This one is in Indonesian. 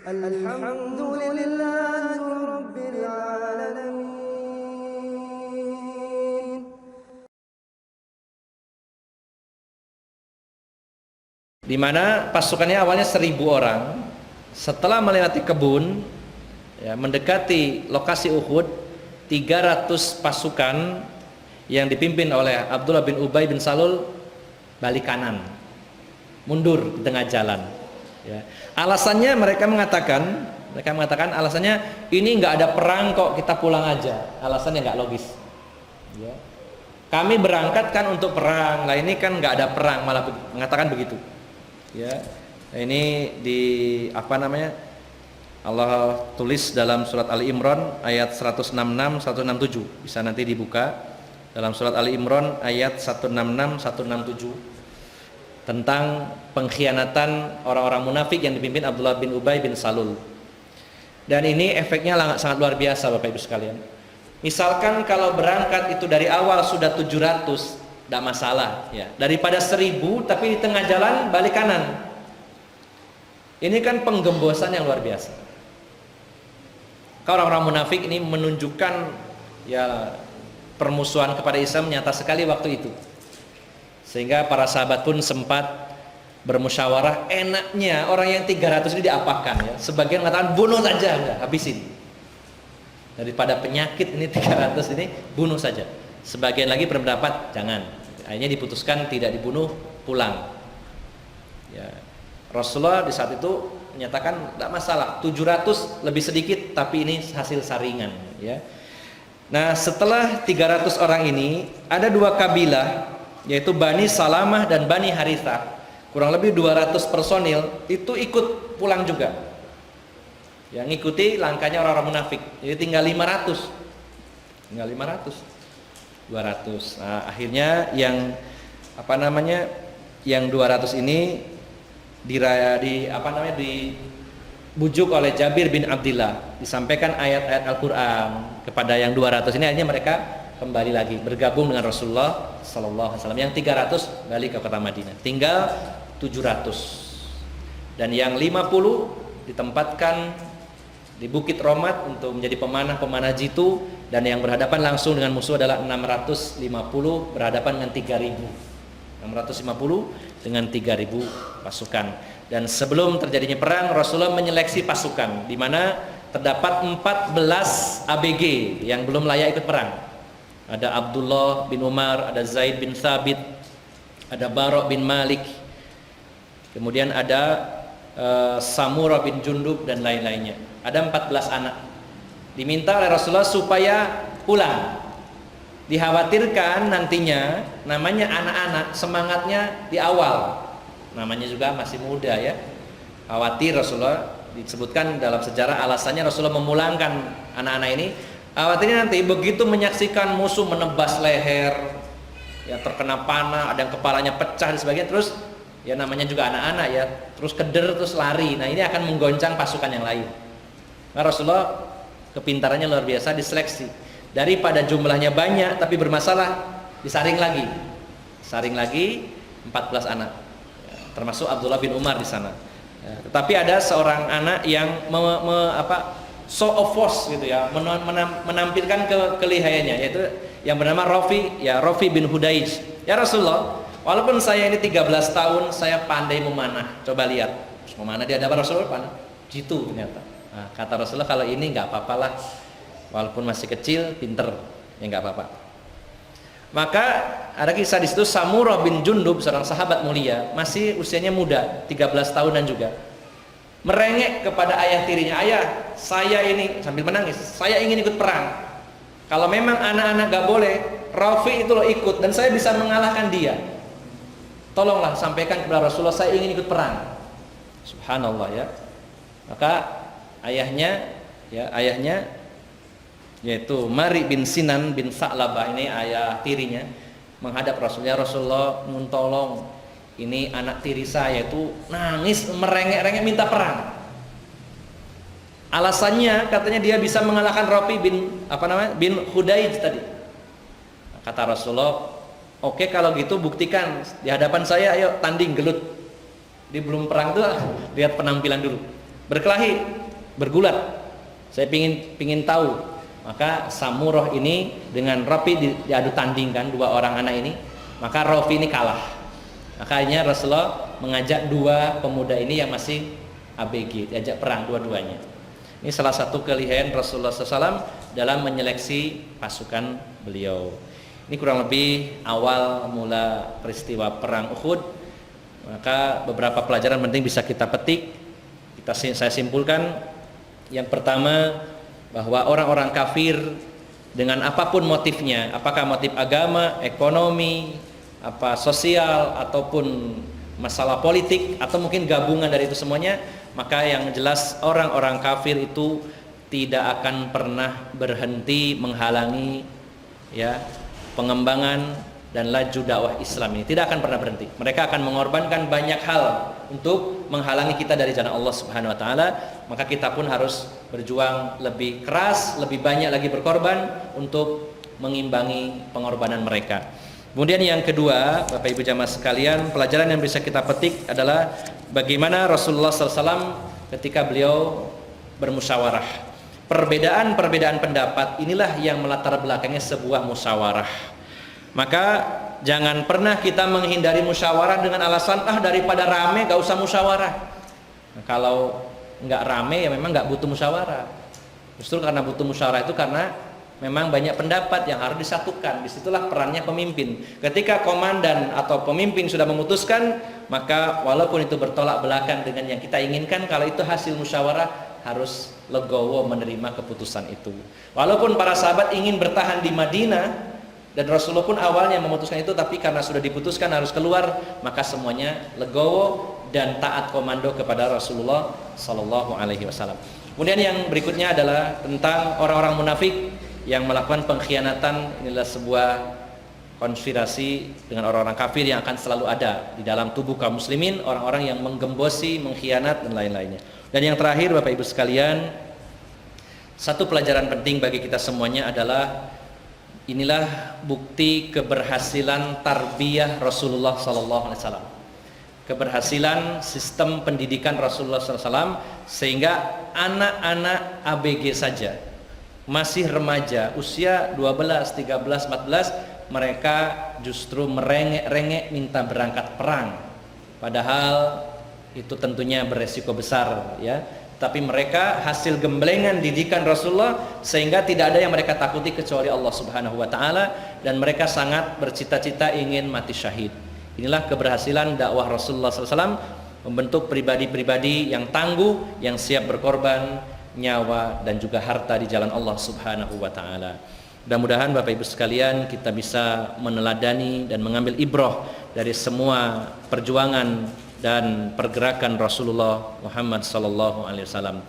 Alhamdulillahi Rabbil Alamin. Di mana pasukannya awalnya 1.000 orang. Setelah melewati kebun, ya, mendekati lokasi Uhud, 300 pasukan yang dipimpin oleh Abdullah bin Ubay bin Salul balik kanan, mundur di tengah jalan. Ya. Alasannya mereka mengatakan alasannya ini nggak ada perang kok, kita pulang aja. Alasannya nggak logis. Ya. Kami berangkat kan untuk perang, lah ini kan nggak ada perang, malah mengatakan begitu. Ya, ini di Allah tulis dalam surat Ali Imran ayat 166 167. Bisa nanti dibuka dalam surat Ali Imran ayat 166 167 tentang pengkhianatan orang-orang munafik yang dipimpin Abdullah bin Ubay bin Salul. Dan ini efeknya sangat luar biasa Bapak Ibu sekalian. Misalkan kalau berangkat itu dari awal sudah 700, tidak masalah ya. Daripada 1.000 tapi di tengah jalan balik kanan. Ini kan penggembosan yang luar biasa. Kalau orang-orang munafik ini menunjukkan ya permusuhan kepada Islam nyata sekali waktu itu. Sehingga para sahabat pun sempat bermusyawarah, enaknya orang yang 300 ini diapakan ya. Sebagian mengatakan bunuh saja, enggak, habisin. Daripada penyakit ini 300 ini bunuh saja. Sebagian lagi berpendapat jangan. Akhirnya diputuskan tidak dibunuh, pulang. Ya. Rasulullah di saat itu menyatakan tidak masalah, 700 lebih sedikit tapi ini hasil saringan. Ya. Nah setelah 300 orang ini ada dua kabilah, yaitu Bani Salamah dan Bani Harithah, kurang lebih 200 personil itu ikut pulang juga. Yang ngikuti langkahnya orang-orang munafik. Jadi tinggal 500. 200. Nah, akhirnya yang yang 200 ini dibujuk oleh Jabir bin Abdillah, disampaikan ayat-ayat Al-Qur'an kepada yang 200 ini, akhirnya mereka kembali lagi bergabung dengan Rasulullah sallallahu alaihi wasallam. Yang 300 balik ke kota Madinah. Tinggal 700. Dan yang 50 ditempatkan di Bukit Romat untuk menjadi pemanah jitu, dan yang berhadapan langsung dengan musuh adalah 650 berhadapan dengan 3.000. 650 dengan 3.000 pasukan. Dan sebelum terjadinya perang, Rasulullah menyeleksi pasukan di mana terdapat 14 ABG yang belum layak ikut perang. Ada Abdullah bin Umar, ada Zaid bin Thabit, ada Bara bin Malik, kemudian ada Samurah bin Jundub dan lain-lainnya. Ada 14 anak. Diminta oleh Rasulullah supaya pulang. Dikhawatirkan nantinya namanya anak-anak semangatnya di awal. Namanya juga masih muda ya. Khawatir Rasulullah, disebutkan dalam sejarah alasannya Rasulullah memulangkan anak-anak ini. Khawatirnya nanti begitu menyaksikan musuh menebas leher, ya terkena panah, ada yang kepalanya pecah dan sebagainya, terus ya namanya juga anak-anak ya, terus keder terus lari. Nah ini akan menggoncang pasukan yang lain. Nah, Rasulullah kepintarannya luar biasa, diseleksi. Daripada jumlahnya banyak tapi bermasalah, disaring lagi. Saring lagi 14 anak. Ya, termasuk Abdullah bin Umar di sana. Ya, tetapi ada seorang anak yang show of force gitu ya, menampilkan kelihayannya, yaitu yang bernama Rafi bin Hudaij. Ya Rasulullah, walaupun saya ini 13 tahun, saya pandai memanah. Coba lihat. Memanah di hadapan Rasulullah panah. Jitu ternyata. Nah, kata Rasulullah, kalau ini nggak apa-apalah, walaupun masih kecil, pinter, ya nggak apa-apa. Maka ada kisah di situ, Samurah bin Jundub, seorang sahabat mulia, masih usianya muda, 13 tahunan juga, merengek kepada ayah tirinya, ayah, saya ini, sambil menangis, saya ingin ikut perang. Kalau memang anak-anak nggak boleh, Rafi itu loh ikut, dan saya bisa mengalahkan dia. Tolonglah sampaikan kepada Rasulullah, saya ingin ikut perang. Subhanallah ya. Maka ayahnya yaitu Mari bin Sinan bin Sa'labah, ini ayah tirinya, menghadap Rasulullah, Rasulullah nun tolong, ini anak tiri saya itu nangis merengek-rengek minta perang. Alasannya katanya dia bisa mengalahkan Rafi bin Hudaij tadi. Kata Rasulullah, oke kalau gitu buktikan di hadapan saya, ayo tanding gelut. Dia belum perang tuh, lihat penampilan dulu. berkelahi, bergulat. Saya pingin tahu. Maka Samurah ini dengan Rafi diadu tandingkan, dua orang anak ini. Maka Rafi ini kalah. Makanya Rasulullah mengajak dua pemuda ini yang masih ABG, diajak perang dua-duanya. Ini salah satu kelebihan Rasulullah SAW dalam menyeleksi pasukan beliau. Ini kurang lebih awal mula peristiwa perang Uhud. Maka beberapa pelajaran penting bisa kita petik. Saya simpulkan. Yang pertama, bahwa orang-orang kafir dengan apapun motifnya, apakah motif agama, ekonomi, sosial, ataupun masalah politik, atau mungkin gabungan dari itu semuanya, maka yang jelas orang-orang kafir itu tidak akan pernah berhenti menghalangi pengembangan dan laju dakwah Islam ini. Tidak akan pernah berhenti. Mereka akan mengorbankan banyak hal untuk menghalangi kita dari jalan Allah Subhanahu wa taala. Maka kita pun harus berjuang lebih keras, lebih banyak lagi berkorban untuk mengimbangi pengorbanan mereka. Kemudian yang kedua, Bapak Ibu jamaah sekalian, pelajaran yang bisa kita petik adalah bagaimana Rasulullah SAW ketika beliau bermusyawarah. Perbedaan-perbedaan pendapat inilah yang melatar belakangnya sebuah musyawarah. Maka jangan pernah kita menghindari musyawarah dengan alasan daripada rame gak usah musyawarah. Nah, kalau nggak rame ya memang nggak butuh musyawarah. Justru karena butuh musyawarah itu karena memang banyak pendapat yang harus disatukan. Disitulah perannya pemimpin. Ketika komandan atau pemimpin sudah memutuskan, maka walaupun itu bertolak belakang dengan yang kita inginkan, kalau itu hasil musyawarah harus legowo menerima keputusan itu. Walaupun para sahabat ingin bertahan di Madinah dan Rasulullah pun awalnya memutuskan itu, tapi karena sudah diputuskan harus keluar, maka semuanya legowo dan taat komando kepada Rasulullah Sallallahu Alaihi Wasallam. Kemudian yang berikutnya adalah tentang orang-orang munafik yang melakukan pengkhianatan. Inilah sebuah konspirasi dengan orang-orang kafir yang akan selalu ada di dalam tubuh kaum muslimin, orang-orang yang menggembosi, mengkhianat dan lain-lainnya. Dan yang terakhir Bapak Ibu sekalian, satu pelajaran penting bagi kita semuanya adalah inilah bukti keberhasilan tarbiyah Rasulullah Sallallahu Alaihi Wasallam. Keberhasilan sistem pendidikan Rasulullah SAW, sehingga anak-anak ABG saja masih remaja usia 12, 13, 14 mereka justru merengek-rengek minta berangkat perang, padahal itu tentunya beresiko besar ya. Tapi mereka hasil gemblengan didikan Rasulullah, sehingga tidak ada yang mereka takuti kecuali Allah Subhanahu wa taala, dan mereka sangat bercita-cita ingin mati syahid. Inilah keberhasilan dakwah Rasulullah SAW, membentuk pribadi-pribadi yang tangguh, yang siap berkorban nyawa dan juga harta di jalan Allah Subhanahu wa taala. Mudah-mudahan Bapak Ibu sekalian kita bisa meneladani dan mengambil ibrah dari semua perjuangan dan pergerakan Rasulullah Muhammad sallallahu alaihi wasallam.